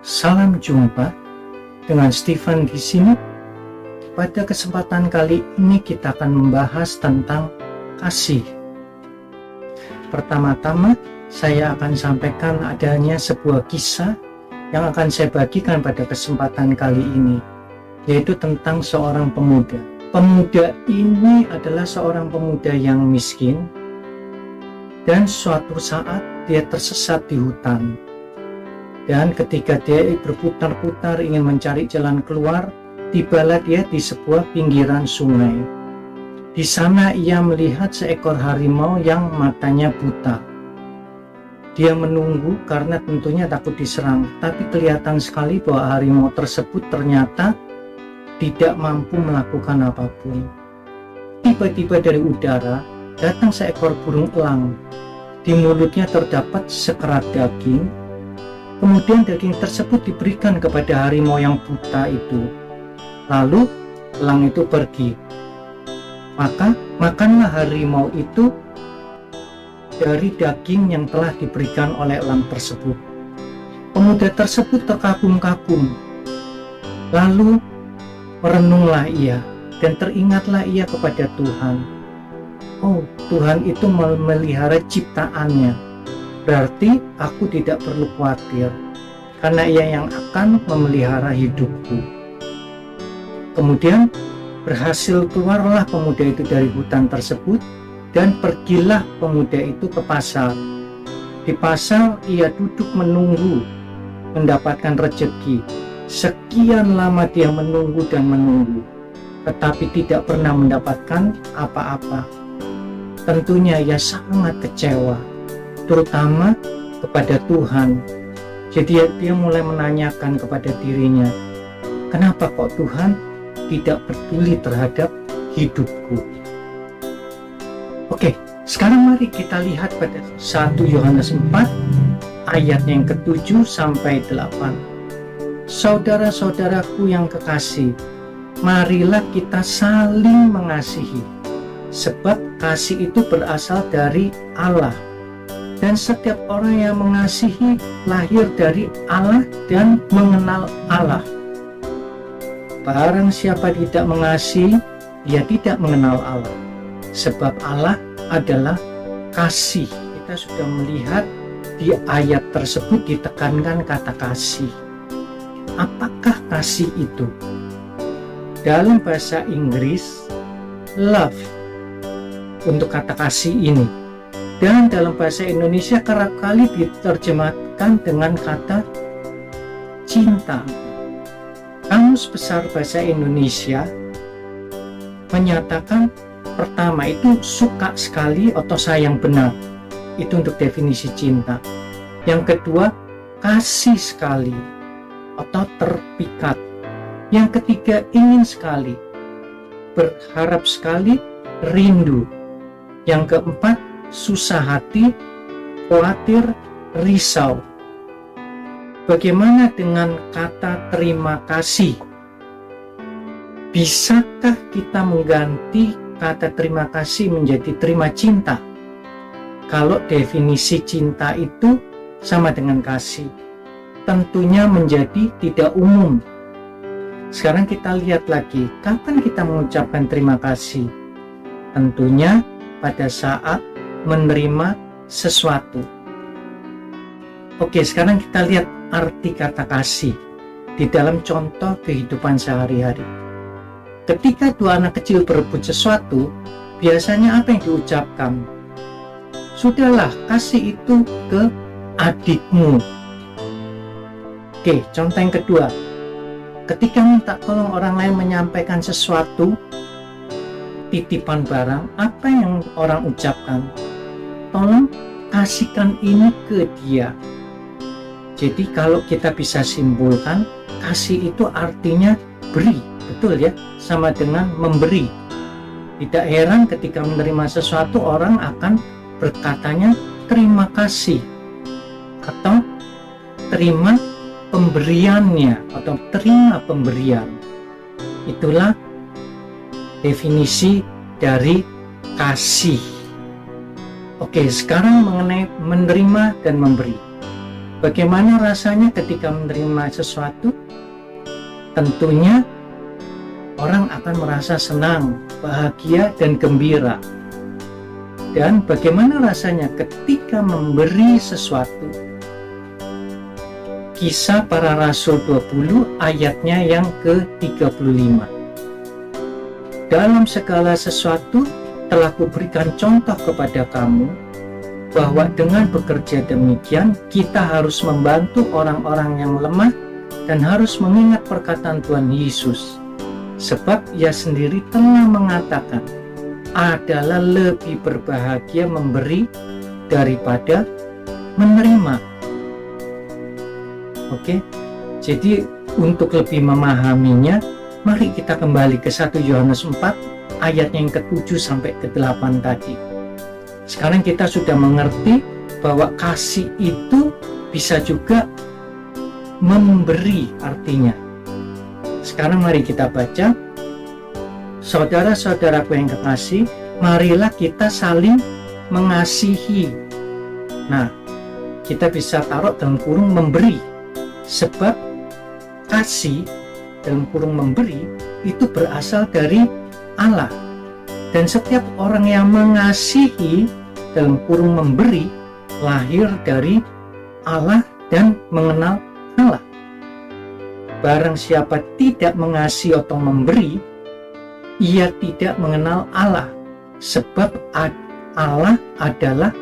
Salam jumpa dengan Stephen di sini. Pada kesempatan kali ini kita akan membahas tentang kasih. Pertama-tama saya akan sampaikan adanya sebuah kisah yang akan saya bagikan pada kesempatan kali ini, yaitu tentang seorang pemuda. Pemuda ini adalah seorang pemuda yang miskin dan suatu saat dia tersesat di hutan. Dan ketika dia berputar-putar ingin mencari jalan keluar, tibalah dia di sebuah pinggiran sungai. Di sana ia melihat seekor harimau yang matanya buta. Dia menunggu karena tentunya takut diserang, tapi kelihatan sekali bahwa harimau tersebut ternyata tidak mampu melakukan apapun. Tiba-tiba dari udara datang seekor burung elang. Di mulutnya terdapat sekerat daging. Kemudian daging tersebut diberikan kepada harimau yang buta itu. Lalu elang itu pergi. Maka makanlah harimau itu dari daging yang telah diberikan oleh elang tersebut. Pemuda tersebut terkagum-kagum. Lalu merenunglah ia dan teringatlah ia kepada Tuhan. Oh, Tuhan itu memelihara ciptaannya. Berarti aku tidak perlu khawatir, karena ia yang akan memelihara hidupku. Kemudian berhasil keluarlah pemuda itu dari hutan tersebut, dan pergilah pemuda itu ke pasar. Di pasar ia duduk menunggu mendapatkan rezeki. Sekian lama dia menunggu dan menunggu, tetapi tidak pernah mendapatkan apa-apa. Tentunya ia sangat kecewa, terutama kepada Tuhan. Jadi dia mulai menanyakan kepada dirinya, kenapa kok Tuhan tidak peduli terhadap hidupku? Oke, sekarang mari kita lihat pada 1 Yohanes 4 ayat yang ke-7 sampai 8. Saudara-saudaraku yang kekasih, marilah kita saling mengasihi, sebab kasih itu berasal dari Allah. Dan setiap orang yang mengasihi lahir dari Allah dan mengenal Allah. Barang siapa tidak mengasihi, dia tidak mengenal Allah. Sebab Allah adalah kasih. Kita sudah melihat di ayat tersebut ditekankan kata kasih. Apakah kasih itu? Dalam bahasa Inggris, love untuk kata kasih ini. Dan dalam bahasa Indonesia kerap kali diterjemahkan dengan kata cinta. Kamus Besar Bahasa Indonesia menyatakan pertama itu suka sekali atau sayang benar. Itu untuk definisi cinta. Yang kedua, kasih sekali atau terpikat. Yang ketiga, ingin sekali, berharap sekali, rindu. Yang keempat, susah hati, khawatir, risau. Bagaimana dengan kata terima kasih? Bisakah kita mengganti kata terima kasih menjadi terima cinta? Kalau definisi cinta itu sama dengan kasih, tentunya menjadi tidak umum. Sekarang kita lihat lagi, kapan kita mengucapkan terima kasih? Tentunya pada saat menerima sesuatu. Oke, sekarang kita lihat arti kata kasih di dalam contoh kehidupan sehari-hari. Ketika dua anak kecil berebut sesuatu, biasanya apa yang diucapkan? Sudahlah, kasih itu ke adikmu. Oke, contoh yang kedua. Ketika minta tolong orang lain menyampaikan sesuatu, titipan barang, apa yang orang ucapkan? Tolong kasihkan ini ke dia. Jadi kalau kita bisa simpulkan, kasih itu artinya beri, betul ya, sama dengan memberi. Tidak heran ketika menerima sesuatu orang akan berkatanya terima kasih atau terima pemberiannya atau terima pemberian. Itulah definisi dari kasih. Oke, sekarang mengenai menerima dan memberi. Bagaimana rasanya ketika menerima sesuatu? Tentunya orang akan merasa senang, bahagia, dan gembira. Dan bagaimana rasanya ketika memberi sesuatu? Kisah Para Rasul 20 ayatnya yang ke-35. Dalam segala sesuatu telah kuberikan contoh kepada kamu, bahwa dengan bekerja demikian kita harus membantu orang-orang yang lemah dan harus mengingat perkataan Tuhan Yesus, sebab Ia sendiri telah mengatakan, adalah lebih berbahagia memberi daripada menerima. Oke, jadi untuk lebih memahaminya, mari kita kembali ke 1 Yohanes 4 ayat yang ke-7 sampai ke-8 tadi. Sekarang kita sudah mengerti bahwa kasih itu bisa juga memberi artinya. Sekarang mari kita baca. Saudara-saudaraku yang kekasih, marilah kita saling mengasihi. Nah, kita bisa taruh dalam kurung memberi, sebab kasih dalam kurung memberi itu berasal dari Allah. Dan setiap orang yang mengasihi dalam kurung memberi lahir dari Allah dan mengenal Allah. Barang siapa tidak mengasihi atau memberi, ia tidak mengenal Allah, sebab Allah adalah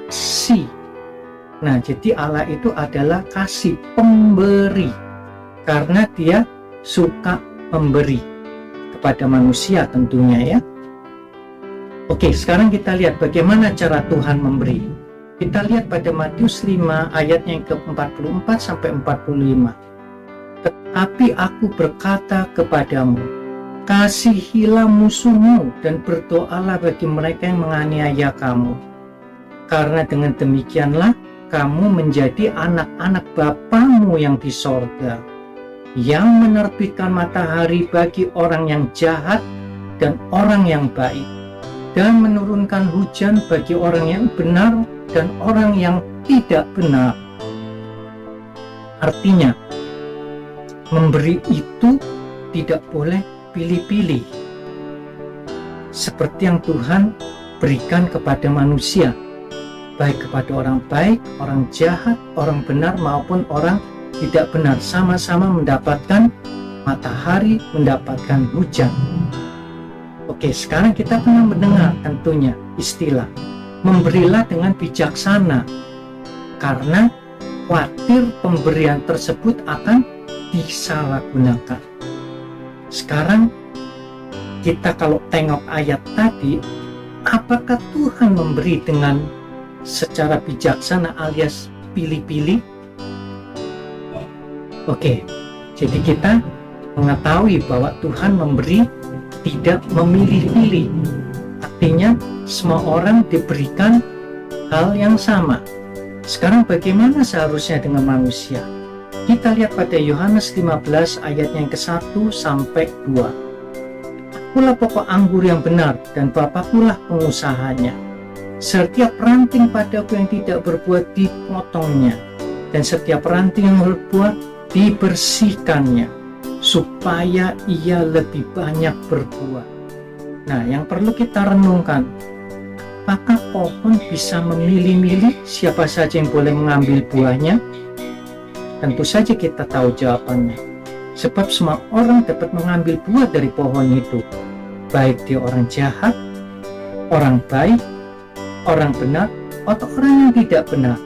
kasih. Nah, jadi Allah itu adalah kasih, pemberi, karena Dia suka memberi kepada manusia tentunya ya. Oke, sekarang kita lihat bagaimana cara Tuhan memberi. Kita lihat pada Matius 5 ayat yang ke-44 sampai 45. Tetapi aku berkata kepadamu, kasihilah musuhmu dan berdoalah bagi mereka yang menganiaya kamu. Karena dengan demikianlah kamu menjadi anak-anak Bapamu yang di sorga, yang menerbitkan matahari bagi orang yang jahat dan orang yang baik, dan menurunkan hujan bagi orang yang benar dan orang yang tidak benar. Artinya, memberi itu tidak boleh pilih-pilih, seperti yang Tuhan berikan kepada manusia, baik kepada orang baik, orang jahat, orang benar maupun orang tidak benar, sama-sama mendapatkan matahari, mendapatkan hujan. Oke, sekarang kita pernah mendengar tentunya istilah memberilah dengan bijaksana, karena khawatir pemberian tersebut akan disalahgunakan. Sekarang kita kalau tengok ayat tadi, apakah Tuhan memberi dengan secara bijaksana alias pilih-pilih? Oke, jadi kita mengetahui bahwa Tuhan memberi tidak memilih-pilih. Artinya semua orang diberikan hal yang sama. Sekarang bagaimana seharusnya dengan manusia? Kita lihat pada Yohanes 15 ayat yang ke-1 sampai 2. Akulah pokok anggur yang benar dan Bapakkulah pengusahanya. Setiap ranting padaku yang tidak berbuah dipotongnya, dan setiap ranting yang berbuah dibersihkannya, supaya ia lebih banyak berbuah. Nah, yang perlu kita renungkan, apakah pohon bisa memilih-milih siapa saja yang boleh mengambil buahnya? Tentu saja kita tahu jawabannya, sebab semua orang dapat mengambil buah dari pohon itu, baik dia orang jahat, orang baik, orang benar, atau orang yang tidak benar.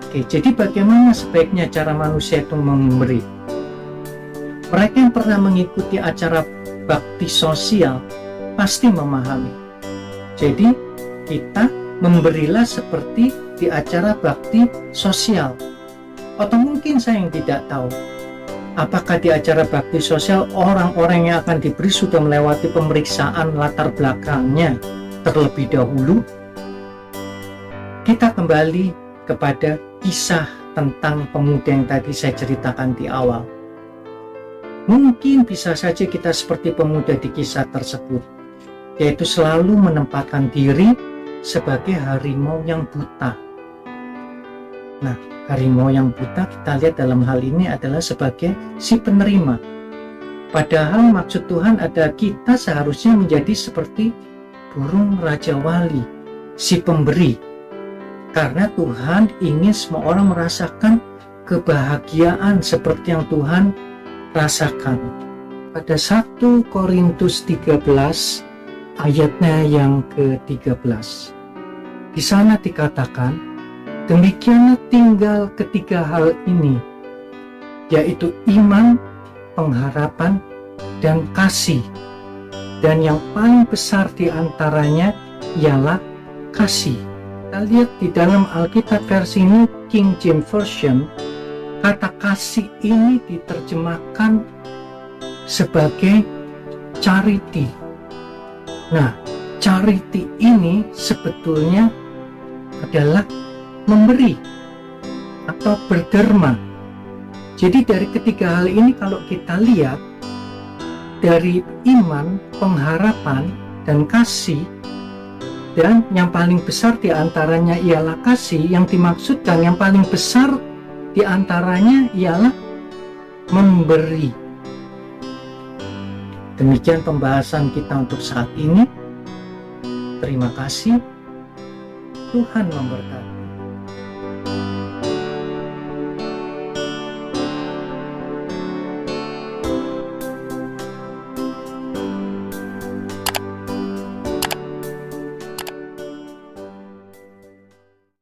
Oke, jadi bagaimana sebaiknya cara manusia itu memberi? Mereka yang pernah mengikuti acara bakti sosial pasti memahami. Jadi kita memberilah seperti di acara bakti sosial. Atau mungkin saya yang tidak tahu, apakah di acara bakti sosial orang-orang yang akan diberi sudah melewati pemeriksaan latar belakangnya terlebih dahulu? Kita kembali kepada kisah tentang pemuda yang tadi saya ceritakan di awal. Mungkin bisa saja kita seperti pemuda di kisah tersebut, yaitu selalu menempatkan diri sebagai harimau yang buta. Nah, harimau yang buta kita lihat dalam hal ini adalah sebagai si penerima. Padahal maksud Tuhan ada kita seharusnya menjadi seperti burung Raja Wali, si pemberi. Karena Tuhan ingin semua orang merasakan kebahagiaan seperti yang Tuhan rasakan. Pada 1 Korintus 13 ayatnya yang ke-13. Di sana dikatakan, demikianlah tinggal ketiga hal ini, yaitu iman, pengharapan, dan kasih. Dan yang paling besar di antaranya ialah kasih. Kita lihat di dalam Alkitab versi New King James Version, kata kasih ini diterjemahkan sebagai charity. Nah, charity ini sebetulnya adalah memberi atau berderma. Jadi dari ketiga hal ini kalau kita lihat, dari iman, pengharapan, dan kasih, dan yang paling besar di antaranya ialah kasih, yang dimaksudkan yang paling besar di antaranya ialah memberi. Demikian pembahasan kita untuk saat ini. Terima kasih. Tuhan memberkati.